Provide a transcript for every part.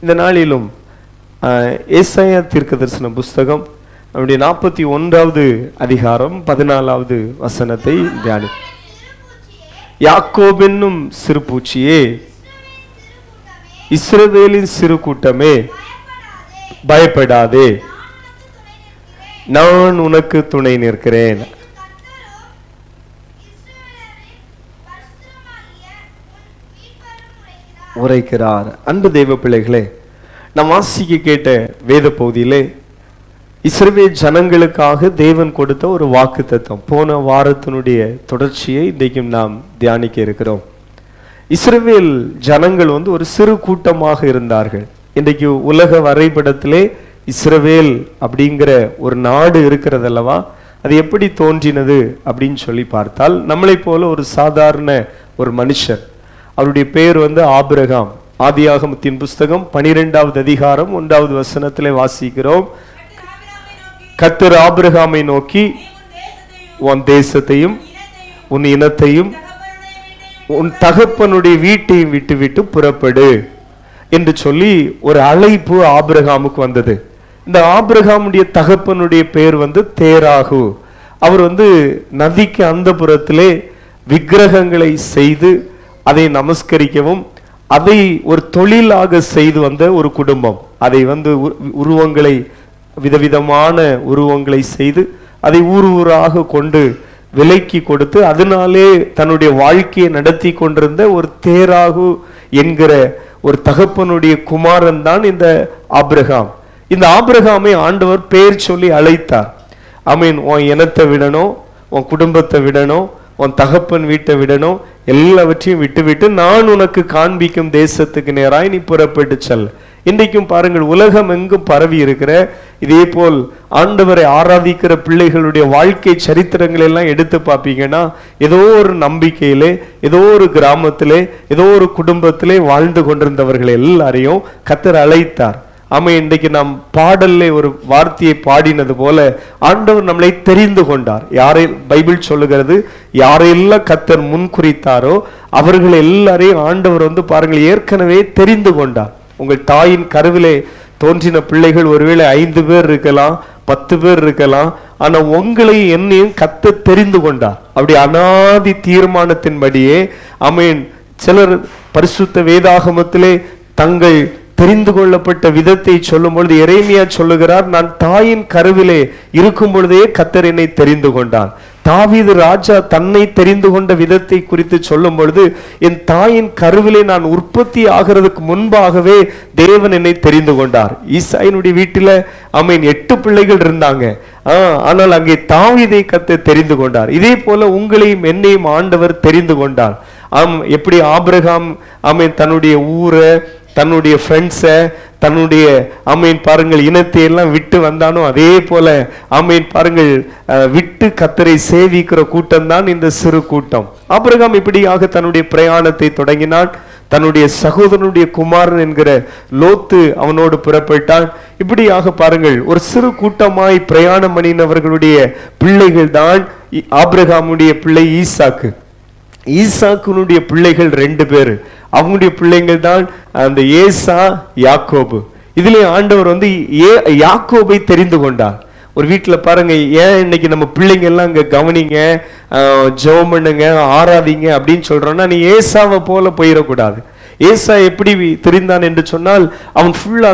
இந்த நாளிலும் ஏசாயா தீர்க்கதரிசன புஸ்தகம் நம்முடைய 41வது அதிகாரம் 14வது வசனத்தை தியானி. யாக்கோப் என்னும் சிறு பூச்சியே, இஸ்ரவேலின் சிறு கூட்டமே, பயப்படாதே, நான் உனக்கு துணை நிற்கிறேன். உரைக்கிறார். அன்பு தெய்வ பிள்ளைகளே, நாம் வாசிக்க கேட்ட வேத பகுதியிலே இஸ்ரவேல் ஜனங்களுக்காக தேவன் கொடுத்த ஒரு வாக்கு தத்துவம், போன வாரத்தினுடைய தொடர்ச்சியை இன்றைக்கும் நாம் தியானிக்க இருக்கிறோம். இஸ்ரவேல் ஜனங்கள் ஒரு சிறு கூட்டமாக இருந்தார்கள். இன்றைக்கு உலக வரைபடத்திலே இஸ்ரவேல் அப்படிங்கிற ஒரு நாடு இருக்கிறது அல்லவா? அது எப்படி தோன்றினது அப்படின்னு சொல்லி பார்த்தால், நம்மளை போல ஒரு சாதாரண ஒரு மனுஷர், அவருடைய பேர் ஆபிரகாம். ஆதியாகமத்தின் புஸ்தகம் 12வது அதிகாரம் 1வது வசனத்திலே வாசிக்கிறோம். கர்த்தர் ஆபிரகாமை நோக்கி, உன் தேசத்தையும் உன் இனத்தையும் உன் தகப்பனுடைய வீட்டையும் விட்டு புறப்படு என்று சொல்லி ஒரு அழைப்பு ஆபிரகாமுக்கு வந்தது. இந்த ஆபிரகாமுடைய தகப்பனுடைய பேர் தேராகு. அவர் நதிக்கு அந்த புறத்திலே விக்கிரகங்களை செய்து அதை நமஸ்கரிக்கவும் அதை ஒரு தொழிலாக செய்து வந்த ஒரு குடும்பம். அதை உருவங்களை, விதவிதமான உருவங்களை செய்து அதை ஊராக கொண்டு விலைக்கு கொடுத்து அதனாலே தன்னுடைய வாழ்க்கையை நடத்தி கொண்டிருந்த ஒரு தேராகு என்கிற ஒரு தகப்பனுடைய குமாரன் தான் இந்த ஆபிரகாம். இந்த ஆபிரகாமை ஆண்டவர் பேர் சொல்லி அழைத்தார். உன் இனத்தை விடணும், உன் குடும்பத்தை விடணும், உன் தகப்பன் வீட்டை விடணும், எல்லாவற்றையும் விட்டு நான் உனக்கு காண்பிக்கும் தேசத்துக்கு நேராய் நீ புறப்பட்டு செல். இன்றைக்கும் பாருங்கள், உலகம் எங்கும் பரவி இருக்கிற இதே போல் ஆண்டவரை ஆராதிக்கிற பிள்ளைகளுடைய வாழ்க்கை சரித்திரங்கள் எல்லாம் எடுத்து பார்ப்பீங்கன்னா, ஏதோ ஒரு நம்பிக்கையிலே, ஏதோ ஒரு கிராமத்திலே, ஏதோ ஒரு குடும்பத்திலே வாழ்ந்து கொண்டிருந்தவர்கள் எல்லாரையும் கர்த்தர் அழைத்தார். இன்றைக்கு நாம் பாடல்ல ஒரு வார்த்தையை பாடினது போல ஆண்டவர் நம்மளை தெரிந்து கொண்டார். யாரை பைபிள் சொல்லுகிறது, யாரெல்லாம் கர்த்தர் முன் குறித்தாரோ அவர்கள் எல்லாரையும் ஆண்டவர் பாருங்கள் ஏற்கனவே தெரிந்து கொண்டார். உங்கள் தாயின் கருவிலே தோன்றின பிள்ளைகள் ஒருவேளை 5 பேர் இருக்கலாம், 10 பேர் இருக்கலாம். ஆனா உங்களை என்னையும் கர்த்தர் தெரிந்து கொண்டார். அப்படி அனாதி தீர்மானத்தின்படியே சிலர் பரிசுத்த வேதாகமத்திலே தங்கள் தெரிந்து கொள்ளப்பட்ட விதத்தை சொல்லும் பொழுது எரேமியா சொல்லுகிறார், நான் தாயின் கருவிலே இருக்கும் பொழுதே கர்த்தர் என்னை தெரிந்து கொண்டார். தாவீது ராஜா தன்னை தெரிந்து கொண்ட விதத்தை குறித்து சொல்லும் பொழுது, என் தாயின் கருவிலே நான் உற்பத்தி ஆகிறதுக்கு முன்பாகவே தேவன் என்னை தெரிந்து கொண்டார். ஈசாயினுடைய வீட்டில 8 பிள்ளைகள் இருந்தாங்க. ஆனால் அங்கே தாவீதை கர்த்தர் தெரிந்து கொண்டார். இதே போல உங்களையும் என்னையும் ஆண்டவர் தெரிந்து கொண்டார். எப்படி ஆபிரகாம் தன்னுடைய ஊரை, தன்னுடைய ஃப்ரெண்ட்ஸை, தன்னுடைய பாருங்கள் இனத்தை எல்லாம் விட்டு வந்தானோ, அதே போல பாருங்கள் விட்டு கர்த்தரை சேவிக்கிற கூட்டம் தான் இந்த சிறு கூட்டம். ஆபிரகாம் இப்படியாக தன்னுடைய பிரயாணத்தை தொடங்கினான். தன்னுடைய சகோதரனுடைய குமாரன் என்கிற லோத்து அவனோடு புறப்பட்டான். இப்படியாக பாருங்கள் ஒரு சிறு கூட்டமாய் பிரயாணம் பண்ணினவர்களுடைய பிள்ளைகள் தான் ஆபிரகாமுடைய பிள்ளை ஈசாக்கு. ஈசாக்குனுடைய பிள்ளைகள் 2 பேர். அவங்களுடைய பிள்ளைங்கள் தான் அந்த ஏசா, யாக்கோபு. இதுல ஆண்டவர் யாக்கோபை தெரிந்து கொண்டார். ஒரு வீட்டில் பாருங்க, ஏன் இன்னைக்கு நம்ம பிள்ளைங்க எல்லாம் இங்க கவனிங்க, ஜெபம் பண்ணுங்க, ஆராதிங்க அப்படின்னு சொல்றோம்னா, நீ ஏசாவை போல போயிடக்கூடாது. ஏசா எப்படி தெரிந்தான் என்று சொன்னால், அவன் ஃபுல்லா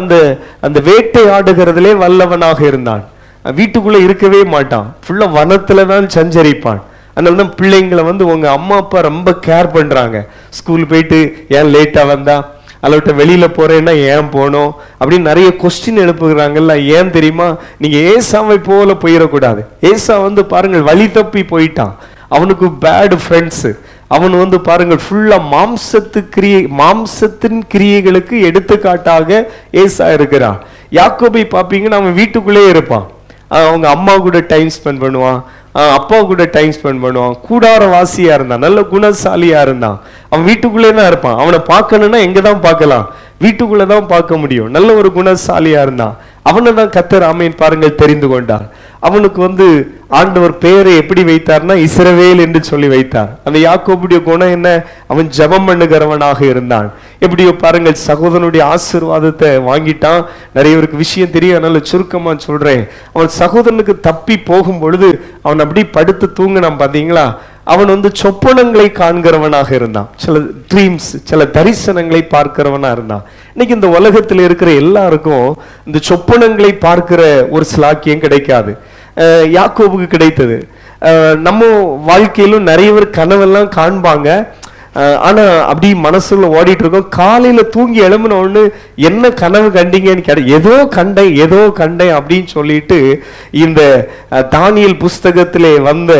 அந்த வேட்டை ஆடுகிறதுலே வல்லவனாக இருந்தான். வீட்டுக்குள்ள இருக்கவே மாட்டான், ஃபுல்லா வனத்துல தான் சஞ்சரிப்பான். அதனால தான் பிள்ளைங்களை உங்க அம்மா அப்பா ரொம்ப கேர் பண்றாங்க. ஸ்கூல் போயிட்டு ஏன் லேட்டா வந்தா, அல்லவிட்ட வெளியில போறேன்னா ஏன் போனோம் அப்படின்னு நிறைய கொஸ்டின் எழுப்புகிறாங்கல்ல. ஏன் தெரியுமா? நீங்க ஏசாவை போல போயிடக்கூடாது. ஏசா பாருங்கள் வழி தப்பி போயிட்டான். அவனுக்கு பேட் ஃப்ரெண்ட்ஸ். அவன் பாருங்கள் ஃபுல்லா மாம்சத்தின் கிரியைகளுக்கு எடுத்துக்காட்டாக ஏசா இருக்கிறான். யாக்கோபை பார்ப்பீங்கன்னா அவன் வீட்டுக்குள்ளே இருப்பான். அவங்க அம்மா கூட டைம் ஸ்பெண்ட் பண்ணுவான், அப்பா கூட டைம் ஸ்பெண்ட் பண்ணுவான். கூடார வாசியா இருந்தான், நல்ல குணசாலியா இருந்தான். அவன் வீட்டுக்குள்ளே தான் இருப்பான். அவனை பார்க்கணும்னா எங்க தான் பார்க்கலாம்? வீட்டுக்குள்ளதான் பார்க்க முடியும். நல்ல ஒரு குணசாலியா இருந்தான். அவனை தான் கர்த்தர் பாருங்கள் தெரிந்து கொண்டார். அவனுக்கு ஆண்டவர் பெயரை எப்படி வைத்தார்னா இஸ்ரவேல் என்று சொல்லி வைத்தார். அந்த யாக்கோபுடைய குணம் என்ன? அவன் ஜெபம் பண்ணுகிறவனாக இருந்தான். எப்படியோ பாருங்கள், சகோதரனுடைய ஆசீர்வாதத்தை வாங்கிட்டான். நிறைய பேருக்கு விஷயம் தெரியும், அதனால சுருக்கமா சொல்றேன். அவன் சகோதரனுக்கு தப்பி போகும் பொழுது அவன் அப்படி படுத்து தூங்கினான். பாத்தீங்களா? அவன் சொப்பனங்களை காண்கிறவனாக இருந்தான். சில ட்ரீம்ஸ், சில தரிசனங்களை பார்க்கிறவனா இருந்தான். இன்னைக்கு இந்த உலகத்தில் இருக்கிற எல்லாருக்கும் இந்த சொப்பனங்களை பார்க்கிற ஒரு சிலாக்கியம் கிடைக்காது. யாக்கோபுக்கு கிடைத்தது. நம்ம வாழ்க்கையிலும் நிறைய பேர் கனவெல்லாம் காண்பாங்க. ஆனா அப்படி மனசுல ஓடிட்டு இருக்கோம். காலையில தூங்கி எழும்பின ஒண்ணு என்ன கனவு கண்டீங்கன்னு ஏதோ கண்டேன் அப்படின்னு சொல்லிட்டு இந்த தானியேல் புஸ்தகத்திலே வந்த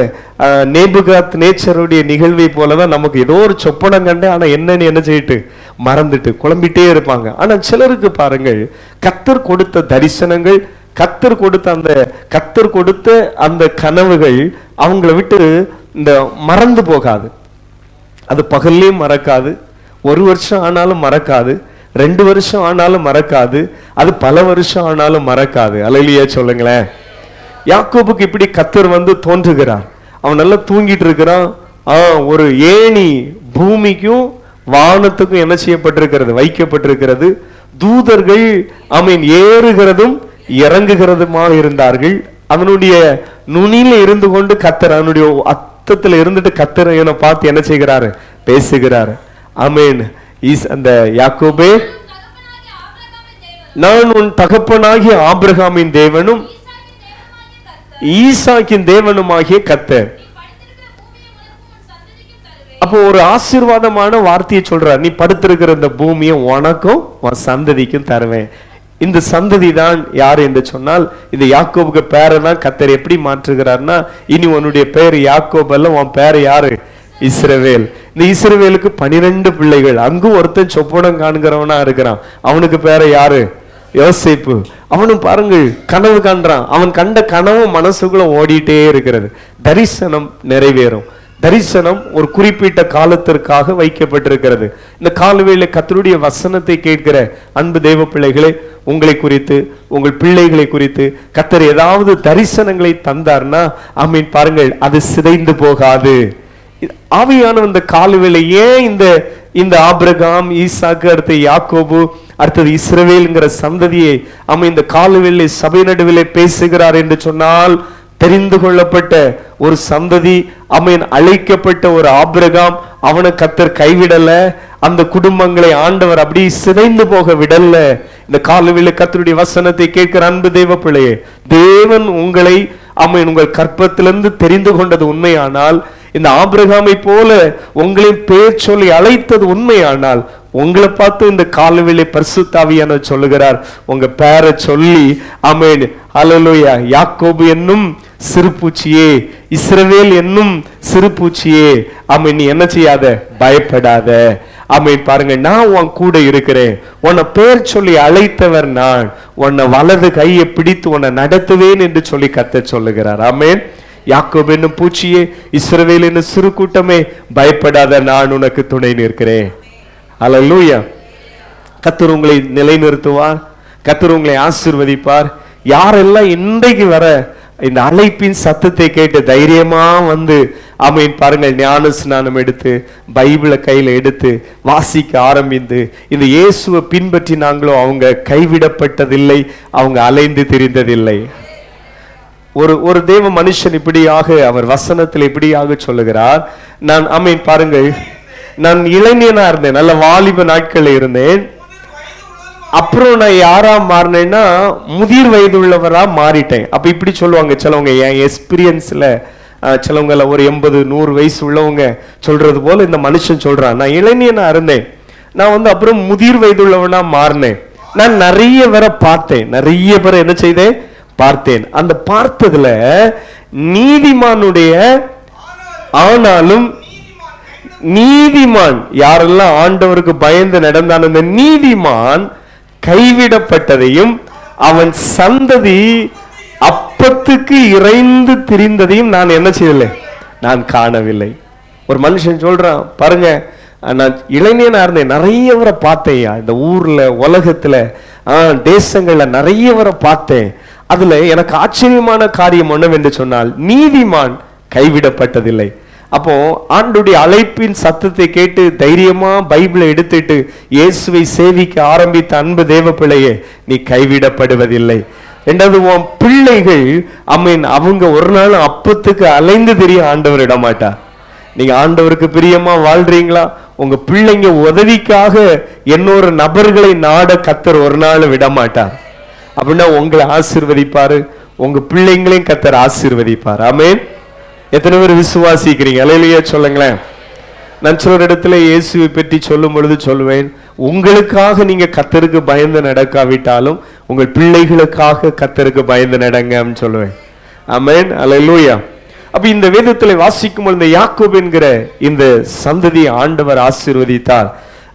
நேபுகாத் நேச்சருடைய நிகழ்வை போலதான் நமக்கு ஏதோ ஒரு சொப்பனம் கண்டேன், ஆனா என்னன்னு என்ன செய்யிட்டு மறந்துட்டு குழம்பிட்டே இருப்பாங்க. ஆனா சிலருக்கு பாருங்கள், கர்த்தர் கொடுத்த தரிசனங்கள், கர்த்தர் கொடுத்த அந்த கனவுகள் அவங்களை விட்டு இந்த மறந்து போகாது. அது பகல்லையும் மறக்காது, 1 வருஷம் ஆனாலும் மறக்காது, 2 வருஷம் ஆனாலும் மறக்காது, அது பல வருஷம் ஆனாலும் மறக்காது. அல்லேலூயா சொல்லுங்களேன். யாக்கோபுக்கு இப்படி கர்த்தர் தோன்றுகிறார். அவன் நல்லா தூங்கிட்டு இருக்கிறான். ஒரு ஏணி பூமிக்கும் வானத்துக்கும் என்ன செய்யப்பட்டிருக்கிறது? வைக்கப்பட்டிருக்கிறது. தூதர்கள் ஏறுகிறதும் இறங்குகிறதுமாக இருந்தார்கள். அவனுடைய நுனியில இருந்து கொண்டு கர்த்தர் அவனுடைய இருந்துட்டு கர்த்தர் இவனை பார்த்து என்ன செய்கிறாரு? பேசுகிறாரு. ஆமென். அந்த யாக்கோபே, நான் உன் தகப்பனாகிய ஆபிரகாமின் தேவனும் ஈசாக்கின் தேவனுமாகிய கர்த்தர். அப்போ ஒரு ஆசீர்வாதமான வார்த்தையை சொல்றார். நீ படுத்திருக்கிற இந்த பூமியை உனக்கும் உன் சந்ததிக்கும் தருவேன். இந்த சந்ததி தான் யார் என்று சொன்னால், இந்த யாக்கோபுக்கு பேரை தான் கர்த்தர் எப்படி மாற்றுகிறார்னா, இனி உன்னுடைய பெயர் யாக்கோபு அல்ல, உன் பேர் யாரு? இஸ்ரவேல். இந்த இஸ்ரவேலுக்கு 12 பிள்ளைகள். அங்கும் ஒருத்தன் சொப்பனம் காண்கிறவனா இருக்கிறான். அவனுக்கு பேரை யாரு? யோசேப்பு. அவனும் பாருங்கள் கனவு காண்றான். அவன் கண்ட கனவு மனசுக்குள்ள ஓடிட்டே இருக்கிறது. தரிசனம் நிறைவேறும். தரிசனம் ஒரு குறிப்பிட்ட காலத்திற்காக வைக்கப்பட்டிருக்கிறது. இந்த காலவேளை கர்த்தருடைய வசனத்தை கேட்கிற அன்பு தேவ பிள்ளைகளே, உங்களை குறித்து, உங்கள் பிள்ளைகளை குறித்து கர்த்தர் ஏதாவது தரிசனங்களை தந்தார்னா பாருங்கள், அது சிதைந்து போகாது. ஆவியான இந்த காலவேளை ஏன் இந்த ஆபிரகாம், ஈசாக்கு, அடுத்து யாக்கோபு, அடுத்தது இஸ்ரவேல்ங்கிற சந்ததியை இந்த காலவேளை சபை நடுவிலே பேசுகிறார் என்று சொன்னால், தெரிந்து கொள்ளப்பட்ட ஒரு சந்ததி, அழைக்கப்பட்ட ஒரு ஆபிரகாம், அவனை கர்த்தர் கைவிடல. அந்த குடும்பங்களை ஆண்டவர் அப்படி சிதைந்து போக விடல. இந்த காலவேளை கர்த்தருடைய வசனத்தை கேட்கிற அன்பு தேவ பிள்ளையே, தேவன் உங்களை உங்கள் கற்பத்திலிருந்து தெரிந்து கொண்டது உண்மையானால், இந்த ஆபிரகாமை போல உங்களை பேர் சொல்லி அழைத்தது உண்மையானால், உங்களை பார்த்து இந்த காலவேளை பரிசுத்த ஆவியானவர் சொல்லுகிறார், உங்க பேரை சொல்லி ஹல்லேலூயா, யாக்கோபு என்னும் சிறுபூச்சியே, இஸ்ரவேல் என்னும் சிறுபூச்சியே, நீ என்ன செய்யாத? பயப்படாத. பாருங்க, நான் உன் கூட இருக்கிறேன். உன்னை பேர் சொல்லி அழைத்தவர் நான். உன்னை வலது கையை பிடித்து உன்னை நடத்துவேன் என்று சொல்லி கர்த்தர் சொல்லுகிறார். ஆமென். யாக்கோபு என்னும் பூச்சியே, இஸ்ரவேல் என்னும் சிறு கூட்டமே, பயப்படாத, நான் உனக்கு துணை நிற்கிறேன். அல்லேலூயா. கர்த்தர் உங்களை நிலைநிறுத்துவார். கர்த்தர் உங்களை ஆசீர்வதிப்பார். யாரெல்லாம் இன்றைக்கு வர இந்த அழைப்பின் சத்தத்தை கேட்டு தைரியமா பாருங்கள், ஞான ஸ்நானம் எடுத்து பைபிளை கையில எடுத்து வாசிக்க ஆரம்பித்து இந்த இயேசுவை பின்பற்றினாங்களோ அவங்க கைவிடப்பட்டதில்லை, அவங்க அலைந்து திரிந்ததில்லை. ஒரு தேவ மனுஷன் இப்படியாக அவர் வசனத்தில் இப்படியாக சொல்லுகிறார். நான் பாருங்கள், நான் இளைஞனா இருந்தேன், நல்ல வாலிப நாட்கள் இருந்தேன். அப்புறம் நான் யாரா மாறினேன்னா முதிர் வயது உள்ளவரா மாறிட்டேன். அப்ப இப்படி சொல்லுவாங்க சிலவங்க, என் எக்ஸ்பீரியன்ஸ்ல சிலவங்க ஒரு 80-100 வயசு உள்ளவங்க சொல்றது போல இந்த மனுஷன் சொல்றான், நான் இளைஞனா இருந்தேன், நான் அப்புறம் முதிர் வயது உள்ளவனா மாறினேன். நான் நிறைய பேரை பார்த்தேன், நிறைய பேரை என்ன செய்தேன்? பார்த்தேன். அந்த பார்த்ததுல நீதிமானுடைய, ஆனாலும் நீதிமான் யாரெல்லாம் ஆண்டவருக்கு பயந்து நடந்தான், அந்த நீதிமான் கைவிடப்பட்டதையும் அவன் சந்ததி அப்பத்துக்கு இறைந்து திரிந்ததையும் நான் என்ன செய்யலை? நான் காணவில்லை. ஒரு மனுஷன் சொல்றான், பாருங்க, நான் இளைஞனா இருந்தேன், நிறையவரை பார்த்தேன் இந்த ஊர்ல, உலகத்துல, தேசங்கள்ல நிறையவரை பார்த்தேன். அதுல எனக்கு ஆச்சரியமான காரியம் என்னவென்று சொன்னால், நீதிமான் கைவிடப்பட்டதில்லை. அப்போ ஆண்டுடைய அழைப்பின் சத்தத்தை கேட்டு தைரியமா பைபிளை எடுத்துட்டு இயேசுவை சேவிக்க ஆரம்பித்த அன்பு தேவ பிள்ளையே, நீ கைவிடப்படுவதில்லை. ரெண்டாவது, உன் பிள்ளைகள் அவங்க ஒரு நாள் அப்பத்துக்கு அலைந்து தெரிய ஆண்டவர் இட மாட்டார். நீங்க ஆண்டவருக்கு பிரியமா வாழ்றீங்களா, உங்க பிள்ளைங்க உதவிக்காக இன்னொரு நபர்களை நாட கர்த்தர் ஒரு நாள் விட மாட்டார். அப்படின்னா உங்களை ஆசீர்வதிப்பாரு, உங்க பிள்ளைங்களையும் கர்த்தர் ஆசீர்வதிப்பார். ஆமென். எத்தனை பேர் விசுவாசிக்கிறீங்க? அல்லேலூயா சொல்லுங்களேன். நான் சில இடத்துல இயேசுவை பற்றி சொல்லும் பொழுது சொல்லுவேன், உங்களுக்காக நீங்க கர்த்தருக்கு பயந்து நடக்காவிட்டாலும் உங்கள் பிள்ளைகளுக்காக கர்த்தருக்கு பயந்து நடங்கன்னு சொல்லுவேன். ஆமென். அல்லேலூயா. அப்ப இந்த வேதத்துல வாசிக்கும் பொழுது யாக்கோபு என்கிற இந்த சந்ததியை ஆண்டவர் ஆசீர்வதித்தார்.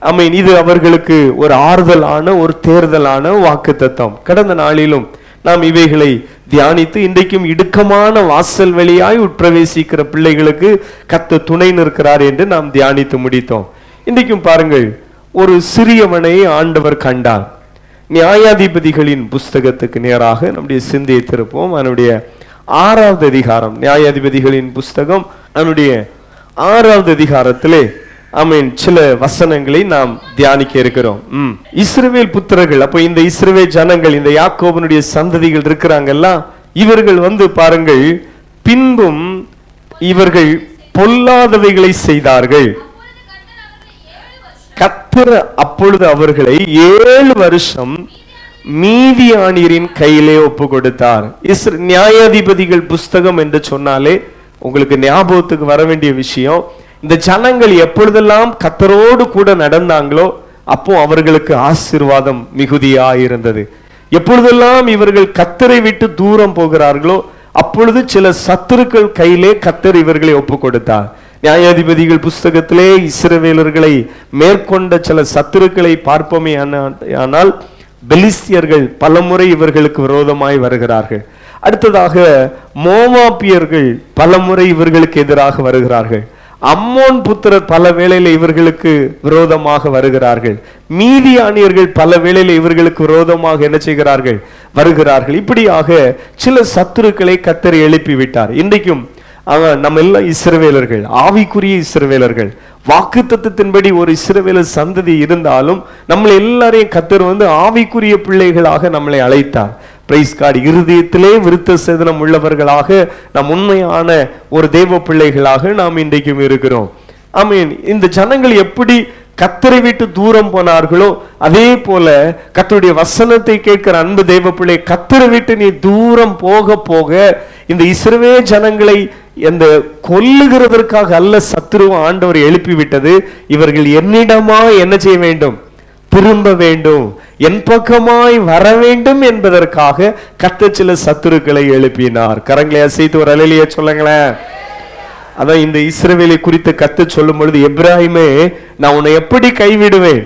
ஆமென். இது அவர்களுக்கு ஒரு ஆறுதலான, ஒரு தேர்தலான வாக்குத்தத்தம். கடந்த நாளிலும் நாம் இவைகளை தியானித்து இன்றைக்கும் இடுக்கமான வாசல் வழியாய் உட்பிரவேசிக்கிற பிள்ளைகளுக்கு கர்த்தர் துணை நிற்கிறார் என்று நாம் தியானித்து முடித்தோம். இன்றைக்கும் பாருங்கள், ஒரு சிறியவனை ஆண்டவர் கண்டார். நியாயாதிபதிகளின் புஸ்தகத்துக்கு நேராக நம்முடைய சிந்தையை திருப்போம். அதனுடைய 6வது அதிகாரம், நியாயாதிபதிகளின் புஸ்தகம் அதனுடைய 6வது அதிகாரத்திலே சில வசனங்களை நாம் தியானிக்க இருக்கிறோம். இஸ்ரவேல் புத்திரர்கள், அப்போ இந்த இஸ்ரவேல் ஜனங்கள், இந்த யாக்கோபனுடைய சந்ததிகள் இருக்கிறாங்கல்ல, இவர்கள் பாருங்கள், பின்பும் இவர்கள் பொல்லாதவைகளை செய்தார்கள். கர்த்தர் அப்பொழுது அவர்களை 7 வருஷம் மீதியானியரின் கையிலே ஒப்பு கொடுத்தார். நியாயாதிபதிகள் புஸ்தகம் என்று சொன்னாலே உங்களுக்கு ஞாபகத்துக்கு வர வேண்டிய விஷயம், இந்த ஜனங்கள் எப்பொழுதெல்லாம் கர்த்தரோடு கூட நடந்தாங்களோ அப்போ அவர்களுக்கு ஆசீர்வாதம் மிகுதியா இருந்தது. எப்பொழுதெல்லாம் இவர்கள் கர்த்தரை விட்டு தூரம் போகிறார்களோ அப்பொழுது சில சத்துருக்கள் கையிலே கர்த்தர் இவர்களை ஒப்பு கொடுத்தார். நியாயாதிபதிகள் புஸ்தகத்திலே இஸ்ரவேலர்களை மேற்கொண்ட சில சத்துருக்களை பார்ப்போமே ஆனால் பெலிஸ்தியர்கள் பலமுறை இவர்களுக்கு விரோதமாய் வருகிறார்கள். அடுத்ததாக மோவாபியர்கள் பலமுறை இவர்களுக்கு எதிராக வருகிறார்கள். அம்மோன் புத்திரர் பல வேளையில இவர்களுக்கு விரோதமாக வருகிறார்கள். மீதியானியர்கள் பல வேளையில இவர்களுக்கு விரோதமாக என்ன செய்கிறார்கள்? வருகிறார்கள். இப்படியாக சில சத்துருக்களை கர்த்தர் எழுப்பி விட்டார். இன்றைக்கும் நம்ம எல்லாம் இஸ்ரவேலர்கள், ஆவிக்குரிய இஸ்ரவேலர்கள். வாக்குத்தத்தத்தின்படி ஒரு இஸ்ரவேலர் சந்ததி இருந்தாலும் நம்மளை எல்லாரையும் கர்த்தர் ஆவிக்குரிய பிள்ளைகளாக நம்மளை அழைத்தார். Praise God. இருதயத்திலே விருத்த சேதனம் உள்ளவர்களாக நாம் உண்மையான ஒரு தேவ பிள்ளைகளாக நாம் இன்றைக்கும் இருக்கிறோம். ஆமென். இந்த ஜனங்கள் எப்படி கர்த்தரை விட்டு தூரம் போனார்களோ அதே போல கர்த்தருடைய வசனத்தை கேட்கிற அன்பு தேவ பிள்ளை, கர்த்தரை விட்டு நீ தூரம் போக போக இந்த இஸ்ரவேல் ஜனங்களை இந்த கொல்லுகிறதற்காக அல்ல சத்துருவ ஆண்டவர் எழுப்பி விட்டது. இவர்கள் என்னிடமா என்ன செய்ய வேண்டும்? திரும்ப வேண்டும், என் பக்கமாய் வர வேண்டும் என்பதற்காக கர்த்தர் சில சத்துருக்களை எழுப்பினார். கரங்களை அசைத்து ஒரு அல்லேலூயா சொல்லுங்களேன். அதான் இந்த இஸ்ரவேலை குறித்து கர்த்தர் சொல்லும் பொழுது, எப்ராஹிமே நான் உன்னை எப்படி கைவிடுவேன்?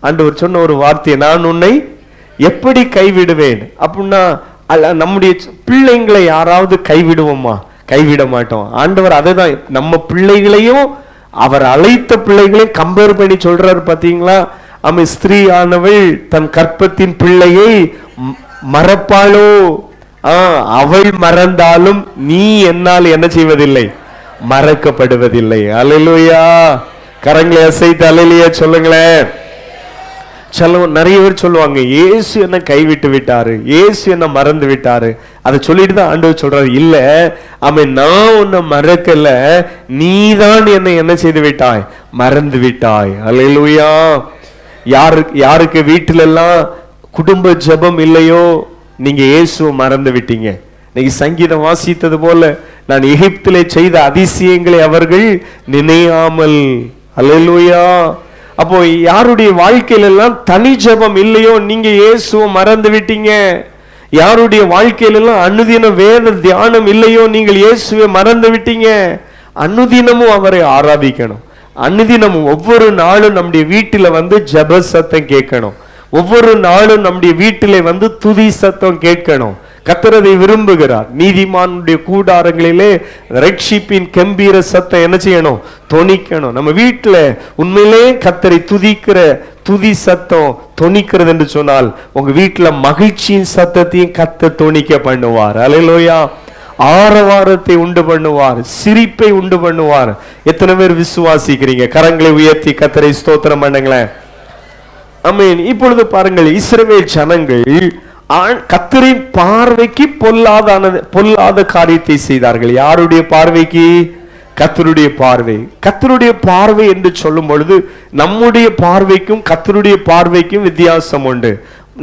ஆண்டவர் சொன்ன ஒரு வார்த்தை, நான் உன்னை எப்படி கைவிடுவேன்? அப்படின்னா நம்முடைய பிள்ளைங்களை யாராவது கைவிடுவோமா? கைவிட மாட்டோம். ஆண்டவர் அதை தான் நம்ம பிள்ளைகளையும் அவர் அழைத்த பிள்ளைகளையும் கம்பேர் பண்ணி சொல்றாரு. பாத்தீங்களா? ஸ்திரீ ஆனவள் தன் கற்பத்தின் பிள்ளையை மறப்பாளோ? அவள் மறந்தாலும் நீ என்னால் என்ன செய்வதில்லை? மறக்கப்படுவதில்லை. அல்லேலூயா. கரங்களை அசைத்து அல்லேலூயா சொல்லுங்களேன். நிறைய பேர் சொல்லுவாங்க, இயேசு என்ன கைவிட்டு விட்டாரு, இயேசு என்ன மறந்து விட்டாரு. அதை சொல்லிட்டு தான் ஆண்டவர் சொல்றாரு, இல்ல நான் உன்னை மறக்கல, நீதான் என்னை என்ன செய்து விட்டாய்? மறந்து விட்டாய். அல்லேலூயா. யாருக்கு வீட்டில எல்லாம் குடும்ப ஜெபம் இல்லையோ நீங்க இயேசுவை மறந்து விட்டீங்க. இன்னைக்கு சங்கீதம் வாசித்தது போல, நான் எகிப்திலே செய்த அதிசயங்களை அவர்கள் நினையாமல். அல்லேலூயா. அப்போ யாருடைய வாழ்க்கையில எல்லாம் தனி ஜெபம் இல்லையோ நீங்க இயேசுவை மறந்து விட்டீங்க. யாருடைய வாழ்க்கையில எல்லாம் அனுதின வேத தியானம் இல்லையோ நீங்கள் இயேசுவை மறந்து விட்டீங்க. அனுதினமும் அவரை ஆராதிக்கணும். அனுதினமும் ஒவ்வொரு நாளும் நம்முடைய வீட்டில ஜெப சத்தம் கேட்கணும். ஒவ்வொரு நாளும் நம்முடைய வீட்டிலே துதி சத்தம் கேட்கணும். கர்த்தர் அதை விரும்புகிறார். நீதிமானுடைய கூடாரங்களிலே ரட்சிப்பின் கம்பீர சத்தம் என்ன செய்யணும்? தொனிக்கணும். நம்ம வீட்டுல உண்மையிலே கர்த்தரை துதிக்கிற துதி சத்தம் தொனிக்கிறது என்று சொன்னால் உங்க வீட்டுல மகிழ்ச்சியின் சத்தத்தையும் கர்த்தர் தொனிக்க பண்ணுவார். அல்லேலூயா. ஆரவாரத்தை உண்டு பண்ணுவார், சிரிப்பை உண்டு பண்ணுவார். எத்தனை பேர் விசுவாசிக்கிறீங்க? கரங்களை உயர்த்தி கர்த்தரை ஸ்தோத்திரம் பண்ணுங்களேன். ஆமென். இப்பொழுது பாருங்கள், இஸ்ரவேல் ஜனங்கள் கர்த்தரின் பார்வைக்கு பொல்லாத காரியத்தை செய்தார்கள். யாருடைய பார்வைக்கு? கர்த்தருடைய பார்வை. கர்த்தருடைய பார்வை என்று சொல்லும் பொழுது நம்முடைய பார்வைக்கும் கர்த்தருடைய பார்வைக்கும் வித்தியாசம் உண்டு.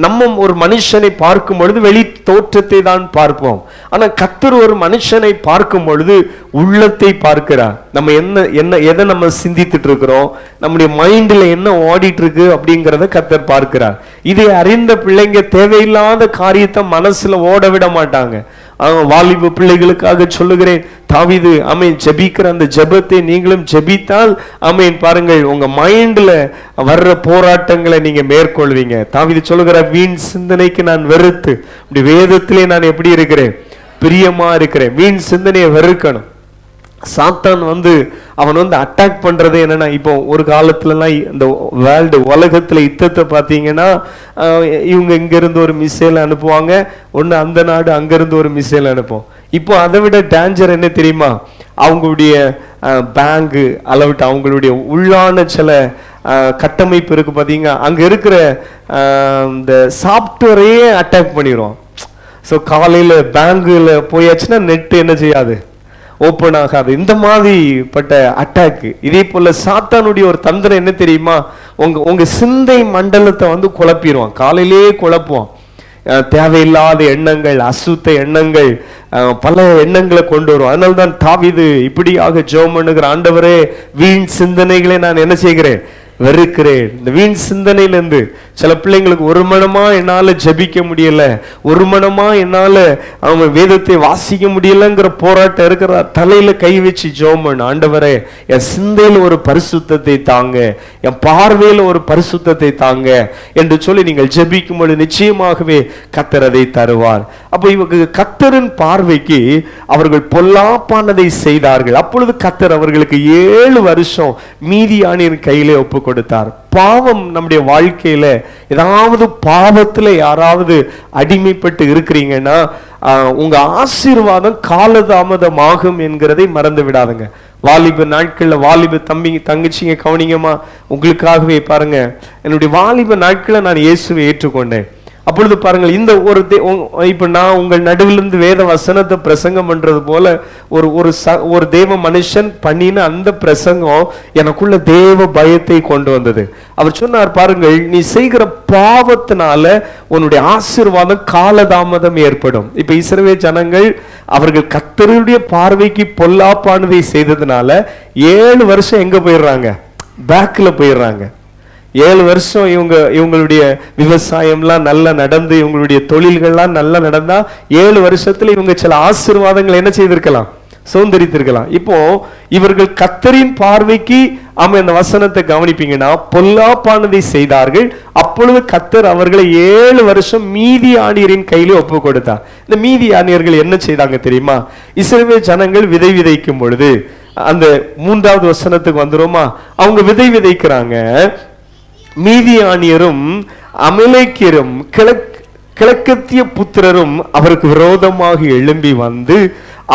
நம்ம ஒரு மனுஷனை பார்க்கும் பொழுது வெளி தோற்றத்தை தான் பார்ப்போம். ஆனா கர்த்தர் ஒரு மனுஷனை பார்க்கும் பொழுது உள்ளத்தை பார்க்கிறார். நம்ம எதை நம்ம சிந்தித்துட்டு இருக்கிறோம், நம்முடைய மைண்ட்ல என்ன ஓடிட்டு இருக்கு அப்படிங்கிறத கர்த்தர் பார்க்கிறார். இதை அறிந்த பிள்ளைங்க தேவையில்லாத காரியத்தை மனசுல ஓட விட மாட்டாங்க. வாலிப பிள்ளைகளுக்காக சொல்லுகிறேன், தாவீது ஆமென் ஜெபிக்கிற அந்த ஜெபத்தை நீங்களும் ஜெபித்தால் ஆமென் பாருங்கள், உங்க மைண்ட்ல வர்ற போராட்டங்களை நீங்க மேற்கொள்வீங்க. தாவீது சொல்லுகிற வீண் சிந்தனைக்கு நான் வெறுத்து, அப்படி வேதத்திலே நான் எப்படி இருக்கிறேன்? பிரியமா இருக்கிறேன். வீண் சிந்தனையை வெறுக்கணும். சாத்தான் அவன் அட்டாக் பண்றது என்னன்னா, இப்போ ஒரு காலத்துலலாம் இந்த வேர்ல்டு உலகத்துல யுத்தத்தை பார்த்தீங்கன்னா இவங்க இங்க இருந்து ஒரு மிசைல் அனுப்புவாங்க, ஒன்று அந்த நாடு அங்கிருந்து ஒரு மிசைல் அனுப்பும். இப்போ அதை விட டேஞ்சர் என்ன தெரியுமா? அவங்களுடைய பேங்கு அளவிட்டு அவங்களுடைய உள்ளான சில கட்டமைப்பு இருக்கு பார்த்தீங்க, அங்க இருக்கிற இந்த சாப்ட்வேரையே அட்டாக் பண்ணிடுவோம். ஸோ காலையில் பேங்குல போயாச்சுன்னா நெட்டு என்ன செய்யாது, ஓப்பன் ஆகாது. இந்த மாதிரிப்பட்ட அட்டாக். இதே போல சாத்தானுடைய ஒரு தந்திரம் என்ன தெரியுமா? உங்க சிந்தை மண்டலத்தை குழப்பிடுவான். காலையிலேயே குழப்புவான். தேவையில்லாத எண்ணங்கள், அசுத்த எண்ணங்கள், பல எண்ணங்களை கொண்டு வரும். அதனால்தான் தாவீது இப்படியாக ஜெபம் பண்ணுகிற, ஆண்டவரே வீண் சிந்தனைகளை நான் என்ன செய்கிறேன்? வெறுக்கிறேன். இந்த வீண் சிந்தனையிலிருந்து சில பிள்ளைங்களுக்கு ஒரு மனமா என்னால ஜெபிக்க முடியல, ஒரு மனமா என்னால அவங்க வேதத்தை வாசிக்க முடியலங்கிற போராட்டம் இருக்கிற, தலையில கை வச்சு ஜெபம் பண்ணு, ஆண்டவரே என் சிந்தையில் ஒரு பரிசுத்தத்தை தாங்க, என் பார்வையில் ஒரு பரிசுத்தத்தை தாங்க என்று சொல்லி நீங்கள் ஜெபிக்கும் பொழுது நிச்சயமாகவே கர்த்தர் அதை தருவார். அப்போ இவங்க கர்த்தரின் பார்வைக்கு அவர்கள் பொல்லாப்பானதை செய்தார்கள். அப்பொழுது கர்த்தர் அவர்களுக்கு 7 வருஷம் மீதியானின் கையிலே ஒப்பு கொடுத்தார். பாவம் நம்முடைய வாழ்க்கையில ஏதாவது பாவத்துல யாராவது அடிமைப்பட்டு இருக்கிறீங்கன்னா உங்க ஆசீர்வாதம் காலதாமதமாகும் என்கிறதை மறந்து விடாதுங்க. வாலிப நாட்கள்ல வாலிப தங்கச்சிங்க கவனிங்கம்மா, உங்களுக்காகவே பாருங்க, என்னுடைய வாலிப நாட்களை நான் இயேசுவை ஏற்றுக்கொண்டேன். அப்பொழுது பாருங்கள், இந்த இப்ப நான் உங்கள் நடுவிலிருந்து வேத வசனத்தை பிரசங்கம் பண்றது போல ஒரு தேவ மனுஷன் பண்ணின அந்த பிரசங்கம் எனக்குள்ள தேவ பயத்தை கொண்டு வந்தது. அவர் சொன்னார், பாருங்கள், நீ செய்கிற பாவத்தினால உன்னுடைய ஆசீர்வாதம் காலதாமதம் ஏற்படும். இப்ப இஸ்ரவேல் ஜனங்கள் அவர்கள் கர்த்தருடைய பார்வைக்கு பொல்லாப்பானதை செய்ததுனால 7 வருஷம் எங்க போயிடுறாங்க? பேக்ல போயிடுறாங்க. 7 வருஷம் இவங்களுடைய விவசாயம்லாம் நல்லா நடந்து, இவங்களுடைய தொழில்கள்லாம் நல்லா நடந்தா 7 வருஷத்துல இவங்க சில ஆசீர்வாதங்களை என்ன செய்திருக்கலாம்? சுதந்திரித்திருக்கலாம். இப்போ இவர்கள் கர்த்தரின் பார்வைக்கு அந்த வசனத்தை கவனிப்பீங்கன்னா பொல்லாப்பானதை செய்தார்கள். அப்பொழுது கர்த்தர் அவர்களை 7 வருஷம் மீதியானியரின் கையில ஒப்பு கொடுத்தார். இந்த மீதியானியர்கள் என்ன செய்தாங்க தெரியுமா? இஸ்ரவேல் ஜனங்கள் விதை விதைக்கும் பொழுது, அந்த 3வது வசனத்துக்கு வந்துருமா, அவங்க விதை விதைக்கிறாங்க. மீதியானியரும் அமலேக்கியரும் கிழக்கத்திய புத்திரரும் அவருக்கு விரோதமாக எழும்பி வந்து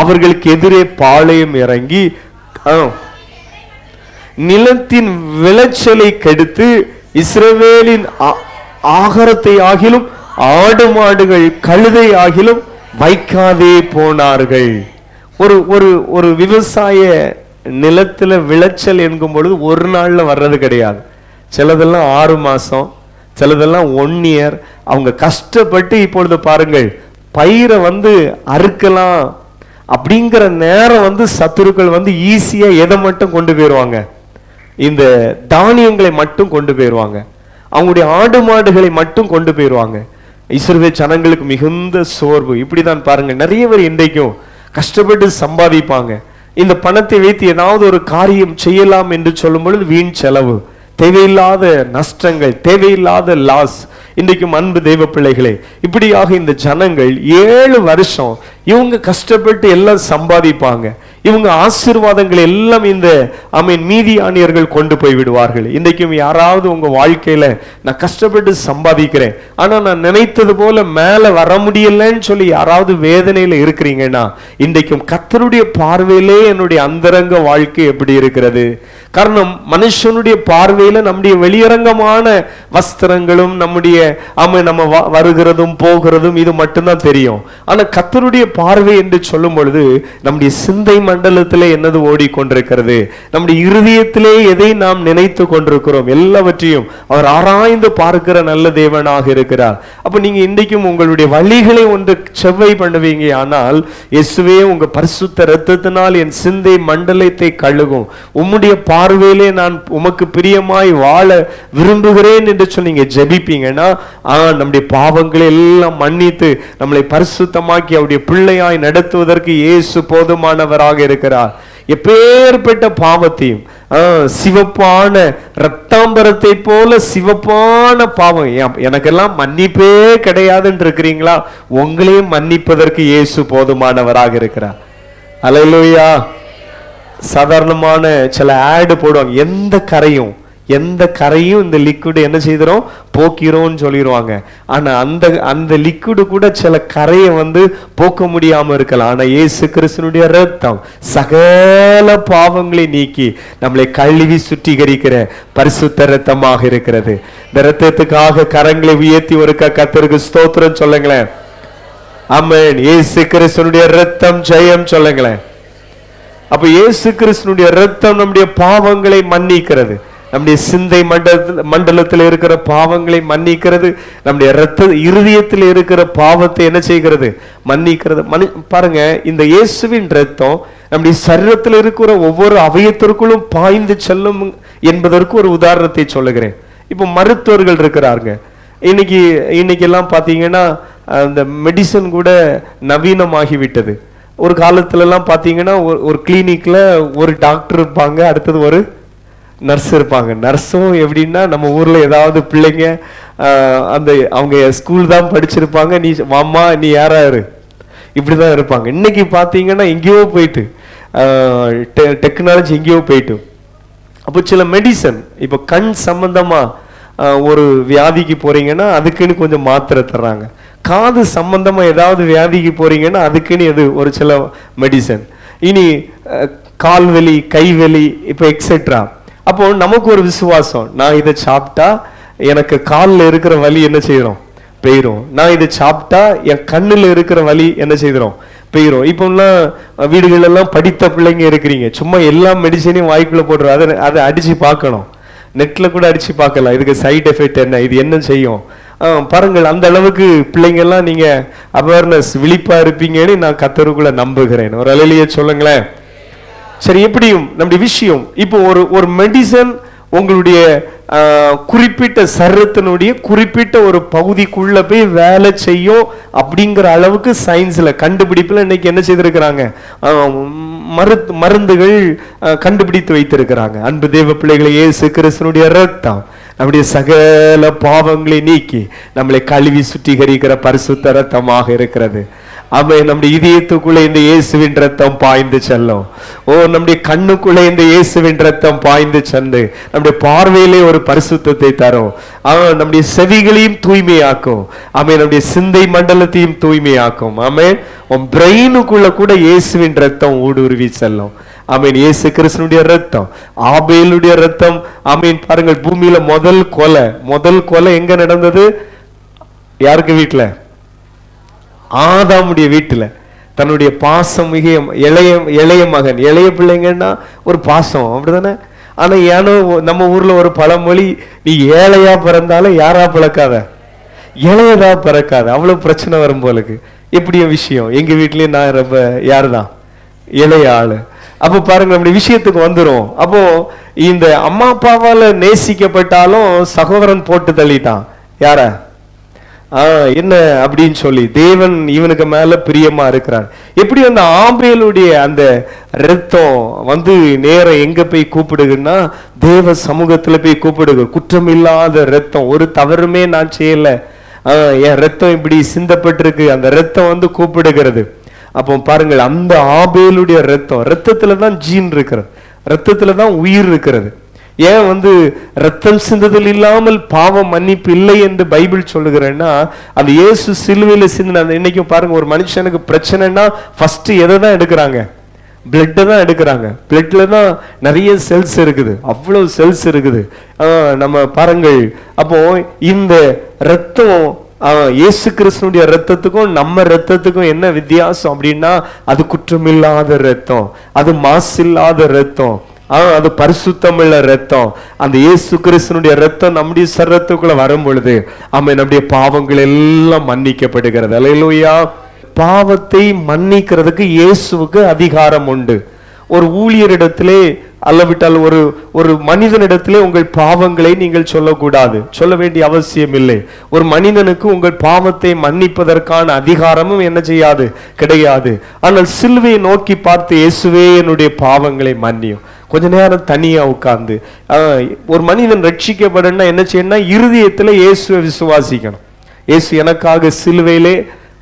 அவர்களுக்கு எதிரே பாளையம் இறங்கி நிலத்தின் விளைச்சலை கெடுத்து இஸ்ரவேலின் ஆகாரத்தை ஆகிலும் ஆடு மாடுகள் கழுதை ஆகிலும் வைக்காதே போனார்கள். ஒரு விவசாய நிலத்துல விளைச்சல் என்கும் பொழுது ஒரு நாள்ல வர்றது கிடையாது. சிலதெல்லாம் 6 மாசம், சிலதெல்லாம் 1 இயர். அவங்க கஷ்டப்பட்டு இப்பொழுது பாருங்கள், பயிரை அறுக்கலாம் அப்படிங்கிற நேரம் சத்துருக்கள் ஈஸியா எதை மட்டும் கொண்டு போயிருவாங்க? இந்த தானியங்களை மட்டும் கொண்டு போயிருவாங்க. அவங்களுடைய ஆடு மாடுகளை மட்டும் கொண்டு போயிருவாங்க. இஸ்ரவேல் ஜனங்களுக்கு மிகுந்த சோர்வு. இப்படிதான் பாருங்க, நிறைய பேர் இன்றைக்கும் கஷ்டப்பட்டு சம்பாதிப்பாங்க. இந்த பணத்தை வைத்து ஏதாவது ஒரு காரியம் செய்யலாம் என்று சொல்லும் பொழுது வீண் செலவு. தேவையில்லாத நஷ்டங்கள், தேவையில்லாத லாஸ். இன்றைக்கும் அன்பு தெய்வ பிள்ளைகளே, இப்படியாக இந்த ஜனங்கள் 7 வருஷம் இவங்க கஷ்டப்பட்டு எல்லாம் சம்பாதிப்பாங்க. இவங்க ஆசீர்வாதங்கள் எல்லாம் இந்த மீதியானியர்கள் கொண்டு போய் விடுவார்கள். இன்றைக்கும் யாராவது உங்க வாழ்க்கையில நான் கஷ்டப்பட்டு சம்பாதிக்கிறேன், ஆனா நான் நினைத்தது போல மேல வர முடியலன்னு சொல்லி யாராவது வேதனையில இருக்கிறீங்கன்னா, இன்றைக்கும் கர்த்தருடைய பார்வையிலே என்னுடைய அந்தரங்க வாழ்க்கை எப்படி இருக்கிறது? காரணம், மனுஷனுடைய பார்வையில நம்முடைய வெளியரங்கமான வஸ்திரங்களும் நம்முடைய நம்ம வருகிறதும் போகிறதும் இது மட்டும்தான் தெரியும். ஆனா கர்த்தருடைய பார்வை என்று சொல்லும் பொழுது நம்முடைய சிந்தை மண்டலத்திலே என்னது ஓடிக்கொண்டிருக்கிறது, நம்முடைய இருதயத்திலே எதை நாம் நினைத்து கொண்டிருக்கிறோம், எல்லாவற்றையும் அவர் ஆராய்ந்து பார்க்கிற நல்ல தேவனாக இருக்கிறார். அப்ப நீங்க இன்றைக்கும் உங்களுடைய வழிகளை ஒன்று செவ்வை பண்ணுவீங்க. ஆனால் இயேசுவே, உங்க பரிசுத்த இரத்தத்தினால் என் சிந்தை மண்டலத்தை கழுகும், உம்முடைய பார்வையிலே நான் உமக்கு பிரியமாய் வாழ விரும்புகிறேன் என்று சொல்லி நீங்க ஜெபிப்பீங்கன்னா, நம்முடைய பாவங்களை எல்லாம் மன்னித்து நம்மளை பரிசுத்தமாக்கி அவருடைய பிள்ளையாய் நடத்துவதற்கு இயேசு போதுமானவராக இருக்கிறார். எப்பேற்பட்ட பாவத்தையும் சிவப்பான ரத்தாம்பரத்தை போல சிவப்பான பாவம் எனக்கெல்லாம் மன்னிப்பே கிடையாதுன்னு இருக்கிறீங்களா? உங்களையும் மன்னிப்பதற்கு இயேசு போதுமானவராக இருக்கிறார். அல்லேலூயா. சாதாரணமான சில ஆடு போடுவாங்க, எந்த கரையும் இந்த லிக்விட் என்ன செய்கிறோம், போக்கிறோம்னு சொல்லிடுவாங்க. ஆனா அந்த லிக்விடு கூட சில கரையை போக்க முடியாம இருக்கலாம். ஆனா இயேசு கிறிஸ்துவினுடைய இரத்தம் சகல பாவங்களை நீக்கி நம்மளை கழுவி சுத்திகரிக்கிற பரிசுத்த இரத்தமாக இருக்கிறது. இந்த இரத்தத்துக்காக கரங்களை உயர்த்தி ஒரு கர்த்தருக்கு ஸ்தோத்திரம் சொல்லுங்களேன். ஆமென். இயேசு கிறிஸ்துவினுடைய இரத்தம் ஜெயம் சொல்லுங்களேன். அப்ப இயேசு கிறிஸ்துவினுடைய இரத்தம் நம்முடைய பாவங்களை மன்னிக்கிறது, நம்முடைய சிந்தை மண்டலத்தில் இருக்கிற பாவங்களை மன்னிக்கிறது, நம்முடைய இருதயத்தில் இருக்கிற பாவத்தை என்ன செய்கிறது, மன்னிக்கிறது. பாருங்க, இந்த இயேசுவின் இரத்தம் நம்முடைய சரீரத்தில் இருக்கிற ஒவ்வொரு அவயத்திற்குள்ளும் பாய்ந்து செல்லும் என்பதற்கு ஒரு உதாரணத்தை சொல்லுகிறேன். இப்போ மருத்துவர்கள் இருக்கிறாங்க. இன்னைக்கு எல்லாம் பாத்தீங்கன்னா அந்த மெடிசன் கூட நவீனமாகிவிட்டது. ஒரு காலத்துல எல்லாம் பாத்தீங்கன்னா ஒரு கிளினிக்ல ஒரு டாக்டர் இருப்பாங்க, அடுத்தது ஒரு நர்ஸ் இருப்பாங்க. நர்ஸும் எப்படின்னா, நம்ம ஊர்ல ஏதாவது பிள்ளைங்க அவங்க ஸ்கூல் தான் படிச்சிருப்பாங்க, நீ மாமா நீ யாராரு இப்படிதான் இருப்பாங்க. இன்னைக்கு பாத்தீங்கன்னா எங்கேயோ போயிட்டு டெக்னாலஜி எங்கேயோ போயிட்டு, அப்போ சில மெடிசன், இப்போ கண் சம்பந்தமா ஒரு வியாதிக்கு போறீங்கன்னா அதுக்குன்னு கொஞ்சம் மாத்திரை தர்றாங்க. காது சம்பந்தமா ஏதாவது வியாதிக்கு போறீங்கன்னா அதுக்குன்னு எது ஒரு சில மெடிசன். இனி கால்வலி, கைவலி, இப்போ எக்ஸெட்ரா. அப்போ நமக்கு ஒரு விசுவாசம், நான் இதை சாப்பிட்டா எனக்கு காலில் இருக்கிற வலி என்ன செய்யறோம், பெயரும். நான் இதை சாப்பிட்டா என் கண்ணில் இருக்கிற வலி என்ன செய்யறோம், பெயரும். இப்போலாம் வீடுகள் எல்லாம் படித்த பிள்ளைங்க இருக்கிறீங்க, சும்மா எல்லா மெடிசனையும் வாய்க்குள்ள போடுறோம். அதை அடிச்சு பார்க்கணும், நெட்ல கூட அடிச்சு பார்க்கலாம், இதுக்கு சைட் எஃபெக்ட் என்ன, இது என்ன செய்யும் பாருங்கள். அந்த அளவுக்கு பிள்ளைங்க எல்லாம் நீங்க அவேர்னஸ், விழிப்பா இருப்பீங்கன்னு நான் கர்த்தருக்குள்ள நம்புகிறேன். ஒரு அல்லேலூயா சொல்லுங்களேன். சரி, எப்படியும் நம்முடைய விஷயம் இப்போ ஒரு மெடிசன் உங்களுடைய குறிப்பிட்ட சரீரத்தினுடைய குறிப்பிட்ட ஒரு பகுதிக்குள்ள போய் வேலை செய்யும் அப்படிங்கிற அளவுக்கு சயின்ஸ்ல கண்டுபிடிப்புல இன்னைக்கு என்ன செய்திருக்கிறாங்க, மருந்துகள் கண்டுபிடித்து வைத்திருக்கிறாங்க. அன்பு தேவ பிள்ளைகளை, இயேசு கிறிஸ்துவினுடைய இரத்தம் நம்முடைய சகல பாவங்களை நீக்கி நம்மளை கழுவி சுத்திகரிக்கிற பரிசுத்த இரத்தமாக இருக்கிறது. அவன் நம்முடைய இதயத்துக்குள்ளே இந்த இயேசுவின் ரத்தம் பாய்ந்து செல்லும். நம்முடைய கண்ணுக்குள்ளே இந்த இயேசுவின் ரத்தம் பாய்ந்து சென்று நம்முடைய பார்வையிலே ஒரு பரிசுத்தத்தை தரும். நம்முடைய செவிகளையும் தூய்மையாக்கும். அவன் நம்முடைய சிந்தை மண்டலத்தையும் தூய்மையாக்கும். அவன் உன் பிரெயினுக்குள்ள கூட இயேசுவின் ரத்தம் ஊடுருவி செல்லும். ஆமீன். இயேசு கிறிஸ்துவினுடைய ரத்தம், ஆபேலுடைய ரத்தம். ஆமீன். பாருங்கள், பூமியில முதல் கொலை எங்க நடந்தது? யாருக்கு வீட்டுல? ஆதாமுடைய வீட்டுல. தன்னுடைய பாசம் மிக இளைய மகன், இளைய பிள்ளைங்கன்னா ஒரு பாசம், அப்படிதானே? ஆனா ஏனோ நம்ம ஊர்ல ஒரு பழமொழி, நீ ஏழையா பிறந்தாலும் யாரா பிறக்காத, இளையதா பிறக்காத, அவ்வளவு பிரச்சனை வரும் போலுக்கு. எப்படிய விஷயம், எங்க வீட்லயும் நான் ரொம்ப யாருதான் இளைய ஆளு. அப்போ பாருங்க, நம்முடைய விஷயத்துக்கு வந்துரும். அப்போ இந்த அம்மா அப்பாவால நேசிக்கப்பட்டாலும் சகோதரன் போட்டு தள்ளிட்டான். யார? என்ன அப்படின்னு சொல்லி தேவன் இவனுக்கு மேல பிரியமா இருக்கிறார். எப்படி அந்த ஆபேலுடைய அந்த ரத்தம் வந்து நேரம் எங்க போய் கூப்பிடுங்கன்னா தேவ சமூகத்துல போய் கூப்பிடுங்க. குற்றம் இல்லாத ரத்தம், ஒரு தவறுமே நான் செய்யல, என் ரத்தம் இப்படி சிந்தப்பட்டிருக்கு, அந்த ரத்தம் வந்து கூப்பிடுகிறது. அப்போ பாருங்கள், அந்த ஆபேலுடைய ரத்தத்துல தான் ஜீன் இருக்கிறது, ரத்தத்துல தான் உயிர் இருக்கிறது. ஏன் வந்து ரத்தம் சிந்துதல் இல்லாமல் பாவம் மன்னிப்பு இல்லை என்று பைபிள் சொல்லுகிறேன்னா, அந்த இயேசு சிலுவையில சிந்தின இன்னைக்கும் பாருங்க, ஒரு மனுஷனுக்கு பிரச்சனைனா ஃபர்ஸ்ட் எதை தான் எடுக்கிறாங்க? பிளட்டை தான் எடுக்கிறாங்க. பிளட்ல தான் நிறைய செல்ஸ் இருக்குது, அவ்வளவு செல்ஸ் இருக்குது. நம்ம பாருங்கள், அப்போ இந்த ரத்தம் இயேசு கிறிஸ்துனுடைய ரத்தத்துக்கும் நம்ம ரத்தத்துக்கும் என்ன வித்தியாசம் அப்படின்னா, அது குற்றமில்லாத ரத்தம், அது மாசில்லாத ரத்தம், அது பரிசுத்தமுள்ள ரத்தம். அந்த இயேசு கிறிஸ்துனுடைய ரத்தம் நம்முடைய சரீரத்துக்குள்ள வரும் பொழுது நம்முடைய பாவங்கள் எல்லாம் மன்னிக்கப்படுகிறது. அல்லேலூயா. பாவத்தை மன்னிக்கிறதுக்கு இயேசுவுக்கு அதிகாரம் உண்டு. ஒரு ஊழியரிடத்திலே அல்லவிட்டால் ஒரு மனிதனிடத்திலே உங்கள் பாவங்களை நீங்கள் சொல்லக்கூடாது, சொல்ல வேண்டிய அவசியம் இல்லை. ஒரு மனிதனுக்கு உங்கள் பாவத்தை மன்னிப்பதற்கான அதிகாரமும் என்ன செய்யாது, கிடையாது. ஆனால் சிலுவையை நோக்கி பார்த்து, இயேசுவே என்னுடைய பாவங்களை மன்னியும். கொஞ்ச நேரம் தனியா உட்கார்ந்து ஒரு மனிதன் ரட்சிக்கப்படணும்னா என்ன செய்யணும்னா, இருதயத்துல இயேசுவை விசுவாசிக்கணும். இயேசு எனக்காக சிலுவையிலே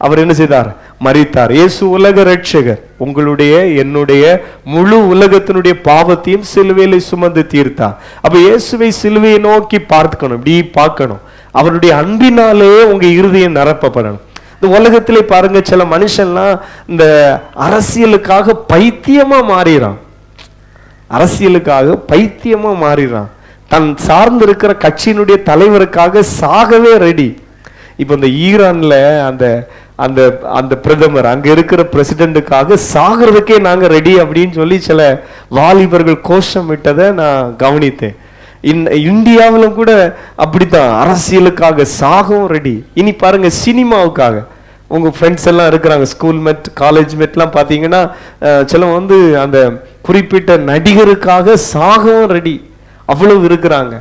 அவர் என்ன செய்தார், மரித்தார். இயேசு உலக ரட்சகர், உங்களுடைய என்னுடைய முழு உலகத்தினுடைய பாவத்தையும் சிலுவையில சுமந்து தீர்த்தார். அப்ப இயேசுவை சிலுவையை நோக்கி பார்க்கணும், இப்படி பார்க்கணும். அவருடைய அன்பினாலே உங்க இருதயம் நிரப்பப்படணும். இந்த உலகத்திலே பாருங்க, சில மனுஷன்லாம் இந்த அரசியலுக்காக பைத்தியமா மாறிறான், அரசியலுக்காக பைத்தியமா மாறிறான். தன் சார்ந்து இருக்கிற கட்சியினுடைய தலைவருக்காக சாகவே ரெடி. இப்ப இந்த ஈரான்ல அந்த அந்த அந்த பிரதமர், அங்க இருக்கிற பிரசிடென்ட்டுக்காக சாகிறதுக்கே நாங்க ரெடி அப்படின்னு சொல்லி சில வாலிபர்கள் கோஷம் விட்டதை நான் கவனித்தேன். இந்தியாவிலும் கூட அப்படித்தான், அரசியலுக்காக சாகவும் ரெடி. இனி பாருங்க, சினிமாவுக்காக உங்க ஃப்ரெண்ட்ஸ் எல்லாம் இருக்கிறாங்க, ஸ்கூல் மேட் காலேஜ் மேட்லாம் பார்த்தீங்கன்னா சில வந்து அந்த குறிப்பிட்ட நடிகருக்காக சாகவும் ரெடி, அவ்வளவு இருக்கிறாங்க.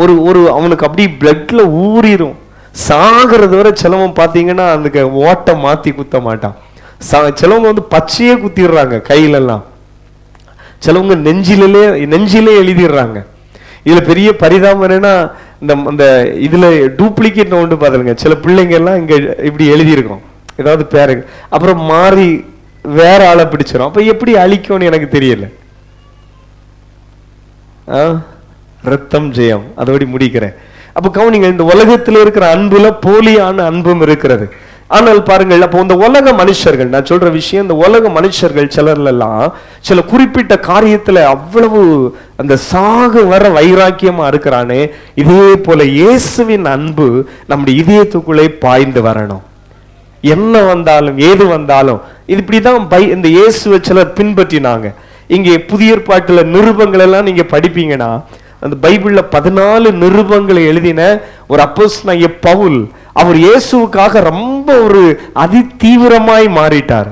ஒரு அவனுக்கு அப்படி பிளட்ல ஊறிடும், சாகிறது வரை. சிலவன் பார்த்தீங்கன்னா அந்த ஓட்டை மாத்தி குத்த மாட்டான், சிலவங்க வந்து பச்சையே குத்திடுறாங்க கையிலெல்லாம், சிலவங்க நெஞ்சிலே எழுதிடுறாங்க. இதுல பெரிய பரிதாபம் என்னன்னா, இந்த இதுல டூப்ளிகேட் ஒன்று பாத்துருங்க, சில பிள்ளைங்க எல்லாம் இங்க இப்படி எழுதியிருக்கோம் ஏதாவது பேரு, அப்புறம் மாறி வேற ஆளை பிடிச்சிடும். அப்ப எப்படி அழிக்கும்னு எனக்கு தெரியல. ரத்தம் ஜெயம், அதோட முடிக்கிறேன். அப்ப கவனிங்க, இந்த உலகத்தில் இருக்கிற அன்புல போலியான அன்பும் இருக்கிறது. ஆனால் பாருங்கள், அப்போ இந்த உலக மனுஷர்கள், நான் சொல்ற விஷயம், இந்த உலக மனுஷர்கள் சிலர்லாம் சில குறிப்பிட்ட காரியத்துல அவ்வளவு அந்த சாகு வர வைராக்கியமா இருக்கிறானே, இதே போல இயேசுவின் அன்பு நம்முடைய இதயத்துக்குள்ளே பாய்ந்து வரணும். என்ன வந்தாலும் ஏது வந்தாலும் இது இப்படிதான் இந்த இயேசுவை சிலர் பின்பற்றினாங்க. இங்கே புதிய ஏற்பாட்டுல நிருபங்கள் எல்லாம் நீங்க படிப்பீங்கன்னா, அந்த பைபிள்ல 14 நிருபங்களை எழுதின ஒரு அப்போஸ்தலனாகிய பவுல், அவர் இயேசுவுக்காக ரொம்ப ஒரு அதி தீவிரமாய் மாறிட்டார்.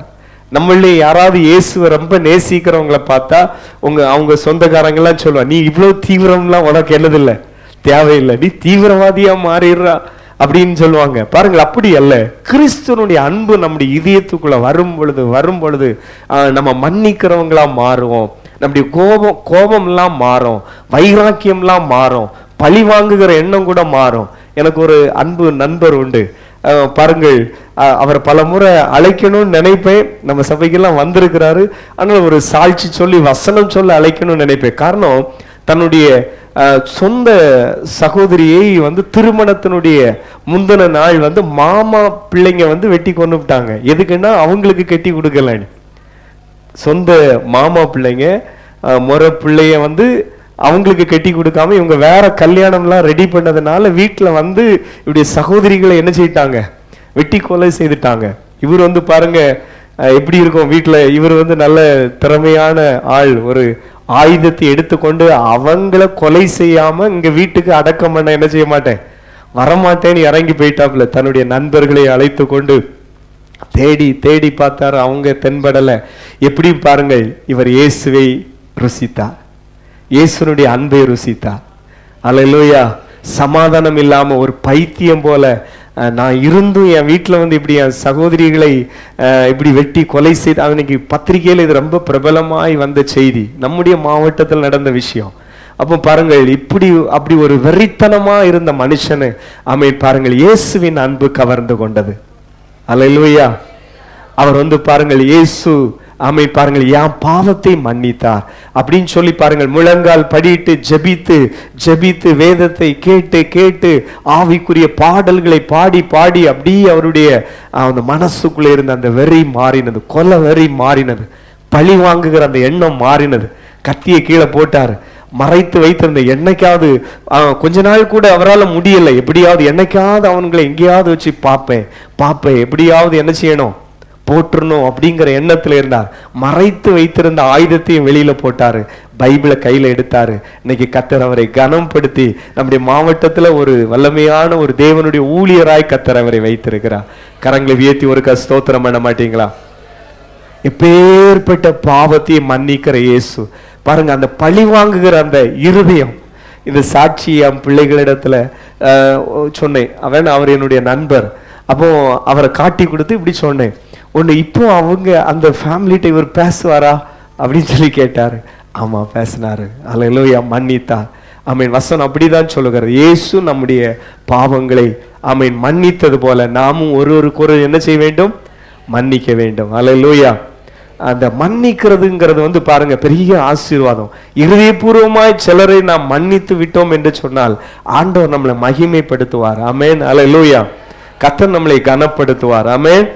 நம்மளே யாராவது இயேசுவை ரொம்ப நேசிக்கிறவங்களை பார்த்தா அவங்க சொந்தக்காரங்க எல்லாம் சொல்லுவா, நீ இவ்வளவு தீவிரம்லாம் உனக்கு என்னதில்லை, தேவையில்லை, நீ தீவிரவாதியா மாறிடுறா அப்படின்னு சொல்லுவாங்க. பாருங்கள், அப்படி அல்ல. கிறிஸ்துவனுடைய அன்பு நம்முடைய இதயத்துக்குள்ள வரும் பொழுது நம்ம மன்னிக்கிறவங்களா மாறுவோம். நம்முடைய கோபம் எல்லாம் மாறும், வைராக்கியம் எல்லாம் மாறும், பழி வாங்குகிற எண்ணம் கூட மாறும். எனக்கு ஒரு அன்பு நண்பர் உண்டு. பாருங்கள், அவர் பல முறை அழைக்கணும்னு நினைப்பேன், நம்ம சபைக்கெல்லாம் வந்திருக்கிறாரு. ஆனால் ஒரு சாட்சி சொல்லி வசனம் சொல்ல அழைக்கணும்னு நினைப்பேன். காரணம், தன்னுடைய சொந்த சகோதரியை வந்து திருமணத்தினுடைய முந்தின நாள் வந்து மாமா பிள்ளைங்க வந்து வெட்டி கொண்டு விட்டாங்க. எதுக்குன்னா அவங்களுக்கு கட்டி கொடுக்கலன்னு. சொந்த மாமா பிள்ளைங்க முறை பிள்ளைய வந்து அவங்களுக்கு கட்டி கொடுக்காம இவங்க வேற கல்யாணம்லாம் ரெடி பண்ணதுனால வீட்டில் வந்து இப்படி சகோதரிகளை என்ன செய்யிட்டாங்க, வெட்டி கொலை செய்துட்டாங்க. இவர் வந்து பாருங்க எப்படி இருக்கும் வீட்டில். இவர் வந்து நல்ல திறமையான ஆள், ஒரு ஆயுதத்தை எடுத்துக்கொண்டு அவங்கள கொலை செய்யாம இங்க வீட்டுக்கு அடக்கம் பண்ண என்ன செய்ய மாட்டேன், வரமாட்டேன்னு இறங்கி போயிட்டாப்ல. தன்னுடைய நண்பர்களை அழைத்து கொண்டு தேடி தேடி பார்த்தாரு, அவங்க தென்படல. எப்படி பாருங்கள், இவர் இயேசுவை ருசித்தார், இயேசுனுடைய அன்பை ருசித்தார். அல்லேலூயா. சமாதானம் இல்லாம ஒரு பைத்தியம் போல நான் இருந்தும் என் வீட்டில் வந்து இப்படி என் சகோதரிகளை இப்படி வெட்டி கொலை செய்து, அன்னைக்கு பத்திரிகையில் இது ரொம்ப பிரபலமாய் வந்த செய்தி, நம்முடைய மாவட்டத்தில் நடந்த விஷயம். அப்போ பாருங்கள், இப்படி அப்படி ஒரு வெறித்தனமா இருந்த மனுஷனு பாருங்கள் இயேசுவின் அன்பு கவர்ந்து கொண்டது. அல்லேலூயா. அவர் வந்து பாருங்கள் இயேசு பாருங்கள் என் பாவத்தை மன்னித்தார் அப்படின்னு சொல்லி பாருங்கள் முழங்கால் படிட்டு ஜெபித்து ஜெபித்து வேதத்தை கேட்டு கேட்டு ஆவிக்குரிய பாடல்களை பாடி பாடி அப்படியே அவருடைய அந்த மனசுக்குள்ளே இருந்த அந்த வெறி மாறினது, கொலை வெறி மாறினது, பழி வாங்குகிற அந்த எண்ணம் மாறினது. கத்தியை கீழே போட்டார், மறைத்து வைத்திருந்த என்னைக்காவது கொஞ்ச நாள் கூட அவரால் முடியலை, எப்படியாவது என்னைக்காவது அவங்களை எங்கேயாவது வச்சு பார்ப்பேன் எப்படியாவது என்ன செய்யணும், போட்டுறணும் அப்படிங்கிற எண்ணத்துல இருந்தார். மறைத்து வைத்திருந்த ஆயுதத்தையும் வெளியில போட்டாரு, பைபிளை கையில எடுத்தாரு. இன்னைக்கு கர்த்தர் அவரை கனம்படுத்தி நம்முடைய மாவட்டத்துல ஒரு வல்லமையான ஒரு தேவனுடைய ஊழியராய் கர்த்தர் அவரை வைத்திருக்கிறார். கரங்களை வியத்தி ஒரு ஸ்தோத்திரம் பண்ண மாட்டீங்களா? எப்பேற்பட்ட பாவத்தை மன்னிக்கிற இயேசு பாருங்க, அந்த பழி வாங்குகிற அந்த இருதயம். இந்த சாட்சி என் பிள்ளைகளிடத்துல சொன்னேன், அவர் என்னுடைய நண்பர். அப்போ அவரை காட்டி கொடுத்து இப்படி சொன்னேன், ஒன்று இப்போ அவங்க அந்த ஃபேமிலிட்ட இவர் பேசுவாரா அப்படின்னு சொல்லி கேட்டாரு. ஆமா பேசினாரு. அல்லேலூயா, மன்னித்தார். வசனம் அப்படிதான் சொல்லுகிறது. இயேசு நம்முடைய பாவங்களை மன்னித்தது போல நாமும் ஒருவருக்கு என்ன செய்ய வேண்டும், மன்னிக்க வேண்டும். அல்லேலூயா. அந்த மன்னிக்கிறதுங்கிறது வந்து பாருங்க பெரிய ஆசீர்வாதம். இருதயபூர்வமாய் சிலரை நாம் மன்னித்து விட்டோம் என்று சொன்னால் ஆண்டவர் நம்மளை மகிமைப்படுத்துவார். ஆமென். அல்லேலூயா. கர்த்தர் நம்மளை கனப்படுத்துவார். ஆமென்.